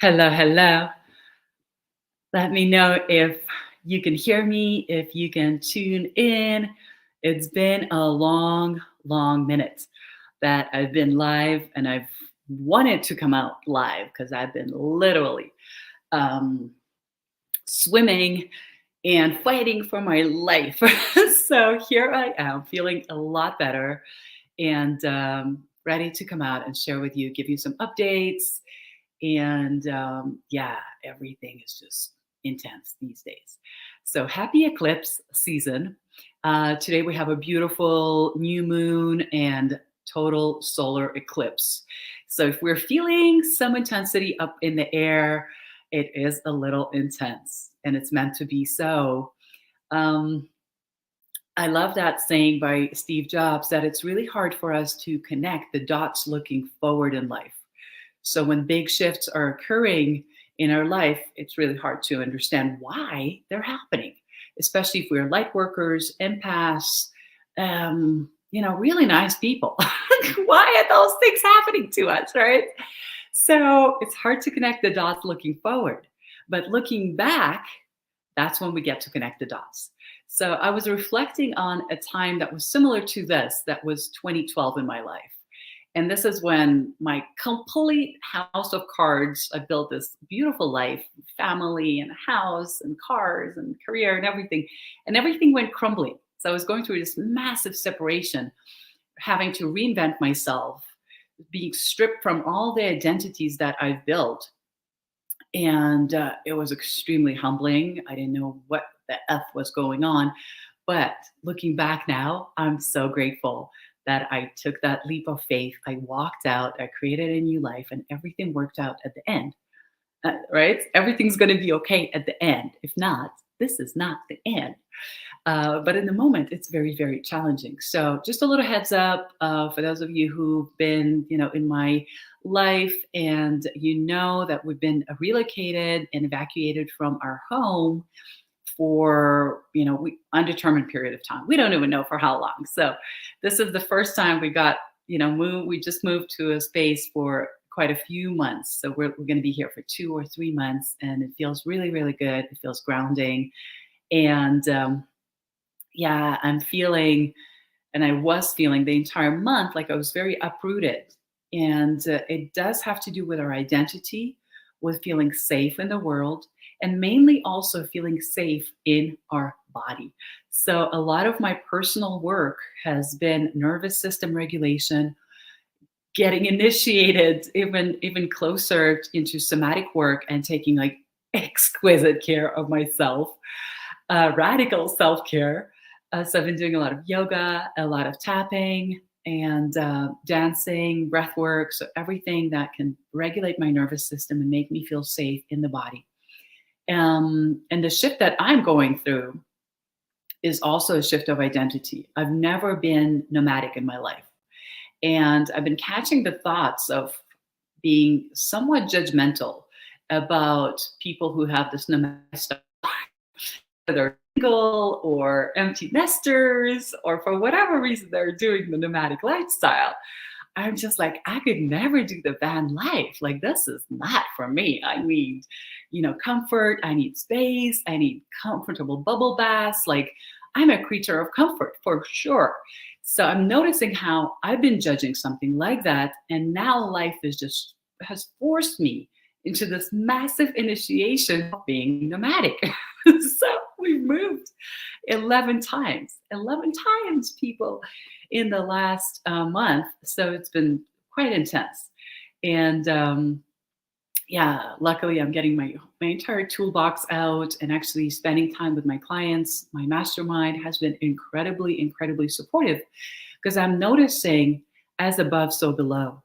Hello, hello. Let me know if you can hear me, if you can tune in. It's been a long, long minute that I've been live, and I've wanted to come out live because I've been literally um, swimming and fighting for my life. So here I am, feeling a lot better and ready to come out and share with you, give you some updates, and yeah, everything is just intense these days. So happy eclipse season. Today we have a beautiful new moon and total solar eclipse. So if we're feeling some intensity up in the air, it is a little intense and it's meant to be so. Um, I love that saying by Steve Jobs that it's really hard for us to connect the dots looking forward in life. So when big shifts are occurring in our life, it's really hard to understand why they're happening, especially if we're light workers, empaths, really nice people. Why are those things happening to us, right? So it's hard to connect the dots looking forward. But looking back, that's when we get to connect the dots. So I was reflecting on a time that was similar to this, that was 2012 in my life. And this is when my complete house of cards, I built this beautiful life, family and house and cars and career and everything went crumbling. So I was going through this massive separation, having to reinvent myself, being stripped from all the identities that I've built. And it was extremely humbling. I didn't know what the F was going on. But looking back now, I'm so grateful that I took that leap of faith. I walked out, I created a new life, and everything worked out at the end. Right? Everything's going to be okay at the end. If not, this is not the end. But in the moment, it's very, very challenging. So, just a little heads up for those of you who've been, in my life, and you know that we've been relocated and evacuated from our home for undetermined period of time. We don't even know for how long. So, this is the first time we got moved. We just moved to a space for quite a few months. So we're going to be here for 2 or 3 months, and it feels really, really good. It feels grounding, and yeah, I'm feeling, and I was feeling the entire month like I was very uprooted. And it does have to do with our identity, with feeling safe in the world, and mainly also feeling safe in our body. So a lot of my personal work has been nervous system regulation, getting initiated even closer into somatic work and taking like exquisite care of myself, radical self-care. So I've been doing a lot of yoga, a lot of tapping, and dancing, breath work. So everything that can regulate my nervous system and make me feel safe in the body. And the shift that I'm going through is also a shift of identity. I've never been nomadic in my life. And I've been catching the thoughts of being somewhat judgmental about people who have this nomadic style, they're single or empty nesters, or for whatever reason they're doing the nomadic lifestyle. I'm just like, I could never do the van life. Like, this is not for me. I need, comfort. I need space. I need comfortable bubble baths. Like, I'm a creature of comfort for sure. So I'm noticing how I've been judging something like that. And now life is just has forced me into this massive initiation of being nomadic. So we've moved 11 times, 11 times, people, in the last month. So it's been quite intense. And yeah, luckily I'm getting my entire toolbox out and actually spending time with my clients. My mastermind has been incredibly, incredibly supportive because I'm noticing as above, so below.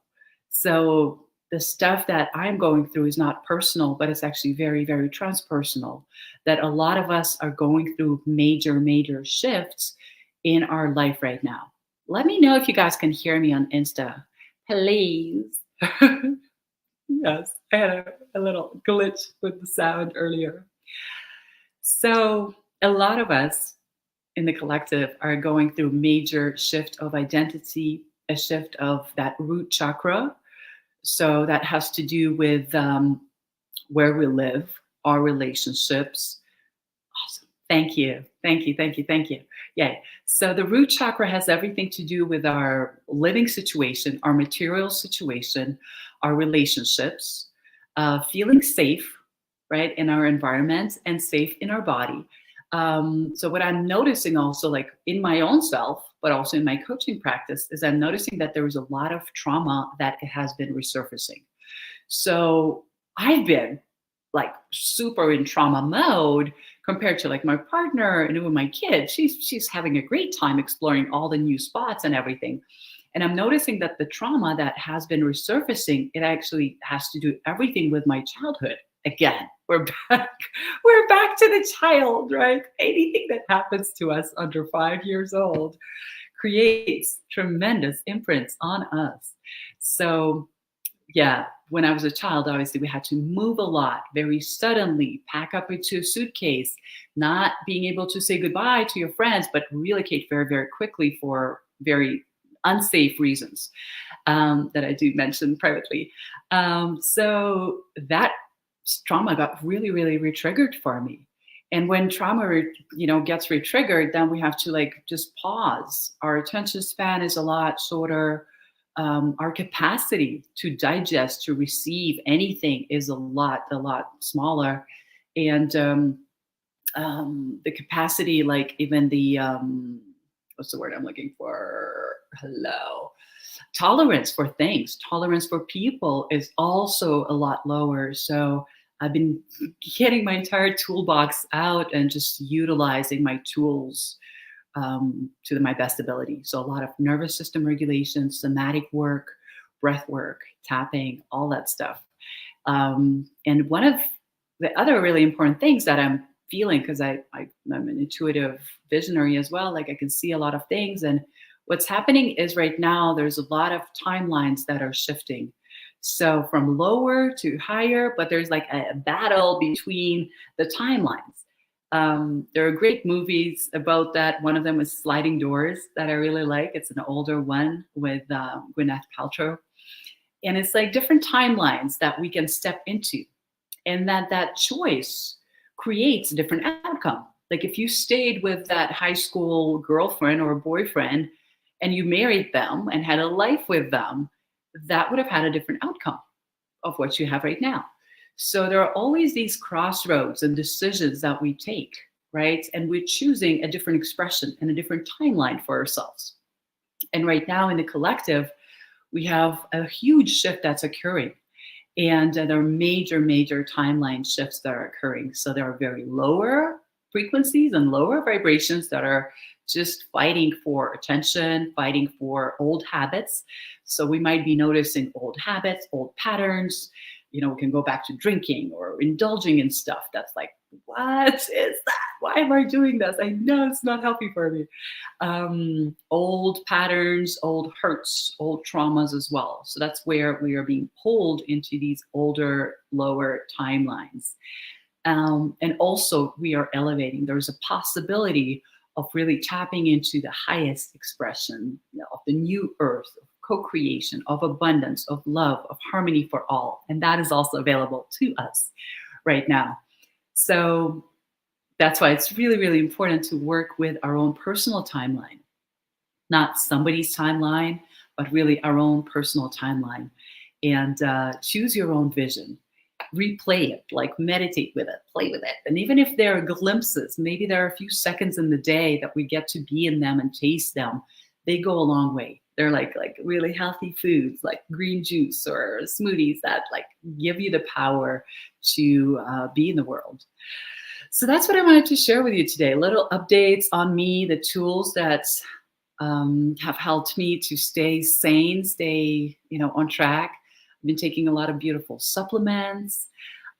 So the stuff that I'm going through is not personal, but it's actually very, very transpersonal. That a lot of us are going through major, major shifts in our life right now. Let me know if you guys can hear me on Insta, please. Yes, I had a little glitch with the sound earlier. So, a lot of us in the collective are going through major shift of identity, a shift of that root chakra. So that has to do with where we live, our relationships. Awesome. Thank you. Thank you. Thank you. Thank you. Yeah. So the root chakra has everything to do with our living situation, our material situation, our relationships, feeling safe, right, in our environment and safe in our body. So what I'm noticing also, like in my own self, but also in my coaching practice, is I'm noticing that there is a lot of trauma that has been resurfacing. So I've been like super in trauma mode compared to like my partner and even my kid. She's having a great time exploring all the new spots and everything. And I'm noticing that the trauma that has been resurfacing, it actually has to do everything with my childhood. Again, we're back. We're back to the child, right? Anything that happens to us under 5 years old creates tremendous imprints on us. So yeah, when I was a child, obviously we had to move a lot very suddenly, pack up into a suitcase, not being able to say goodbye to your friends, but relocate very, very quickly for very unsafe reasons that I do mention privately. So that trauma got really, really re-triggered for me. And when trauma, gets re-triggered, then we have to like just pause. Our attention span is a lot shorter. Our capacity to digest, to receive anything is a lot smaller. And the capacity, like even the, what's the word I'm looking for? Hello. Tolerance for things, tolerance for people is also a lot lower. So I've been getting my entire toolbox out and just utilizing my tools to my best ability. So a lot of nervous system regulation, somatic work, breath work, tapping, all that stuff. And one of the other really important things that I'm feeling, because I'm an intuitive visionary as well, like I can see a lot of things. And what's happening is right now, there's a lot of timelines that are shifting. So from lower to higher, but there's like a battle between the timelines. There are great movies about that. One of them is Sliding Doors that I really like. It's an older one with Gwyneth Paltrow. And it's like different timelines that we can step into. And that choice creates a different outcome. Like if you stayed with that high school girlfriend or boyfriend and you married them and had a life with them, that would have had a different outcome of what you have right now. So there are always these crossroads and decisions that we take, right? And we're choosing a different expression and a different timeline for ourselves. And right now in the collective, we have a huge shift that's occurring. And there are major timeline shifts that are occurring. So there are very lower frequencies and lower vibrations that are just fighting for attention, fighting for old habits. So we might be noticing old habits, old patterns. We can go back to drinking or indulging in stuff that's like, what is that? Why am I doing this? I know it's not healthy for me. Old patterns, old hurts, old traumas as well. So that's where we are being pulled into these older, lower timelines. And also we are elevating. There's a possibility of really tapping into the highest expression of the new earth, of co-creation, of abundance, of love, of harmony for all. And that is also available to us right now. So that's why it's really important to work with our own personal timeline, not somebody's timeline, but really our own personal timeline. And choose your own vision. Replay it, like meditate with it, play with it. And even if there are glimpses, maybe there are a few seconds in the day that we get to be in them and taste them, they go a long way. They're like really healthy foods, like green juice or smoothies that like give you the power to be in the world. So that's what I wanted to share with you today. Little updates on me, the tools that have helped me to stay sane, stay on track. I've been taking a lot of beautiful supplements,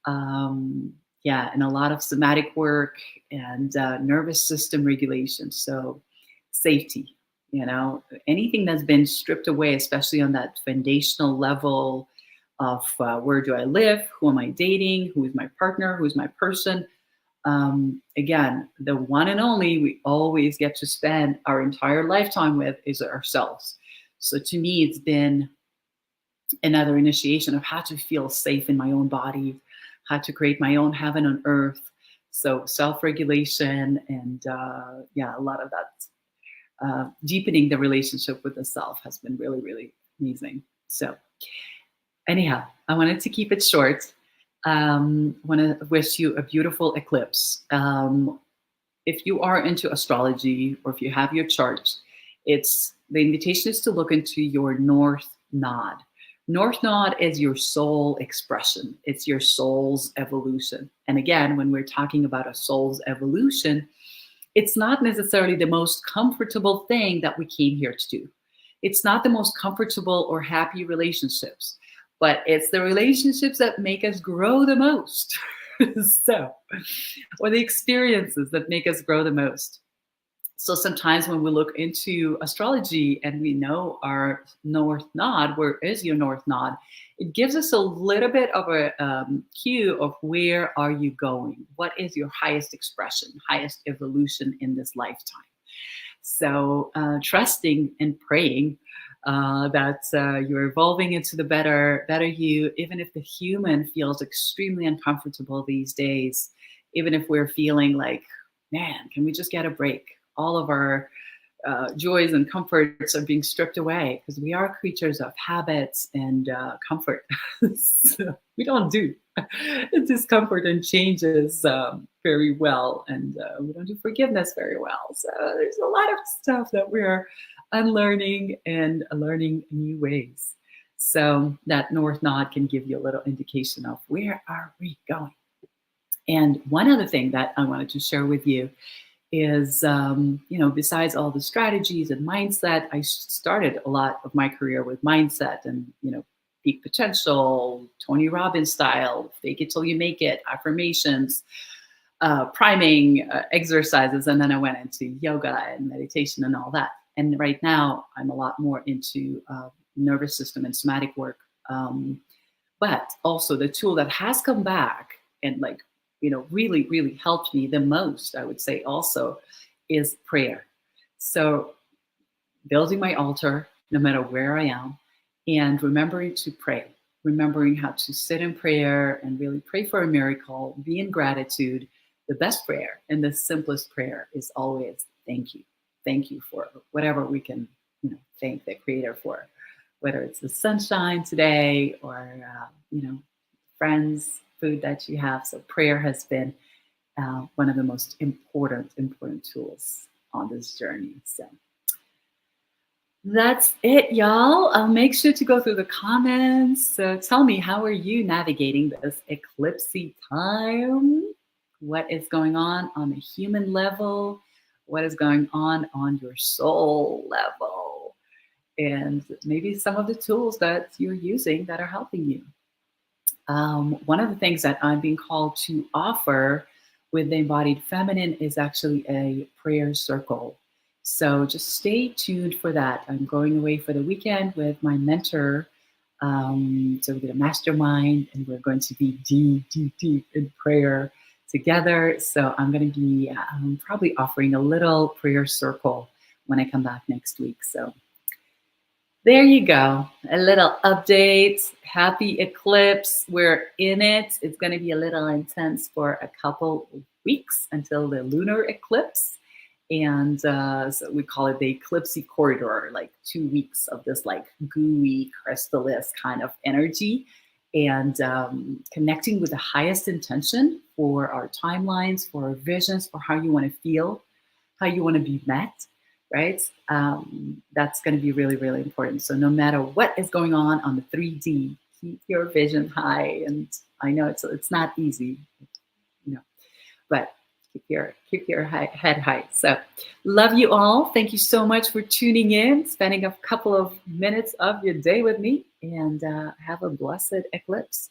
and a lot of somatic work and nervous system regulation. So safety, anything that's been stripped away, especially on that foundational level of where do I live, who am I dating, who is my partner, who is my person. Again, the one and only we always get to spend our entire lifetime with is ourselves. So to me, it's been another initiation of how to feel safe in my own body, how to create my own heaven on earth. So self-regulation and yeah, a lot of that deepening the relationship with the self has been really, really amazing. So anyhow, I wanted to keep it short. Want to wish you a beautiful eclipse. If you are into astrology or if you have your chart, it's the invitation is to look into your North Node. North Node is your soul expression. It's your soul's evolution. And again, when we're talking about a soul's evolution, it's not necessarily the most comfortable thing that we came here to do. It's not the most comfortable or happy relationships, but it's the relationships that make us grow the most. So, or the experiences that make us grow the most. So sometimes when we look into astrology and we know our North Node, where is your North Node? It gives us a little bit of a cue of where are you going? What is your highest expression, highest evolution in this lifetime? So trusting and praying that you're evolving into the better you, even if the human feels extremely uncomfortable these days, even if we're feeling like, man, can we just get a break? All of our joys and comforts are being stripped away because we are creatures of habits and comfort. So we don't do discomfort and changes very well, and we don't do forgiveness very well. So there's a lot of stuff that we're unlearning and learning new ways. So that North Node can give you a little indication of where are we going. And one other thing that I wanted to share with you is, besides all the strategies and mindset, I started a lot of my career with mindset and, peak potential, Tony Robbins style, fake it till you make it, affirmations, priming, exercises. And then I went into yoga and meditation and all that. And right now I'm a lot more into nervous system and somatic work. But also the tool that has come back and really, really helped me the most, I would say also, is prayer. So building my altar, no matter where I am, and remembering to pray, remembering how to sit in prayer and really pray for a miracle, be in gratitude. The best prayer and the simplest prayer is always thank you. Thank you for whatever we can, thank the Creator for, whether it's the sunshine today or, friends, food that you have. So prayer has been one of the most important tools on this journey. So that's it, y'all. I'll make sure to go through the comments. So tell me, how are you navigating this eclipsey time? What is going on the human level? What is going on your soul level? And maybe some of the tools that you're using that are helping you. One of the things that I'm being called to offer with the Embodied Feminine is actually a prayer circle. So just stay tuned for that. I'm going away for the weekend with my mentor. So we did a mastermind and we're going to be deep in prayer together. So I'm going to be probably offering a little prayer circle when I come back next week. So there you go. A little update. Happy eclipse. We're in it. It's going to be a little intense for a couple of weeks until the lunar eclipse. And so we call it the eclipsy corridor, like 2 weeks of this like gooey, crystalline kind of energy. And connecting with the highest intention for our timelines, for our visions, for how you want to feel, how you want to be met. Right? That's going to be really, really important. So no matter what is going on the 3D, keep your vision high. And I know it's not easy, but keep your head high. So love you all. Thank you so much for tuning in, spending a couple of minutes of your day with me, and have a blessed eclipse.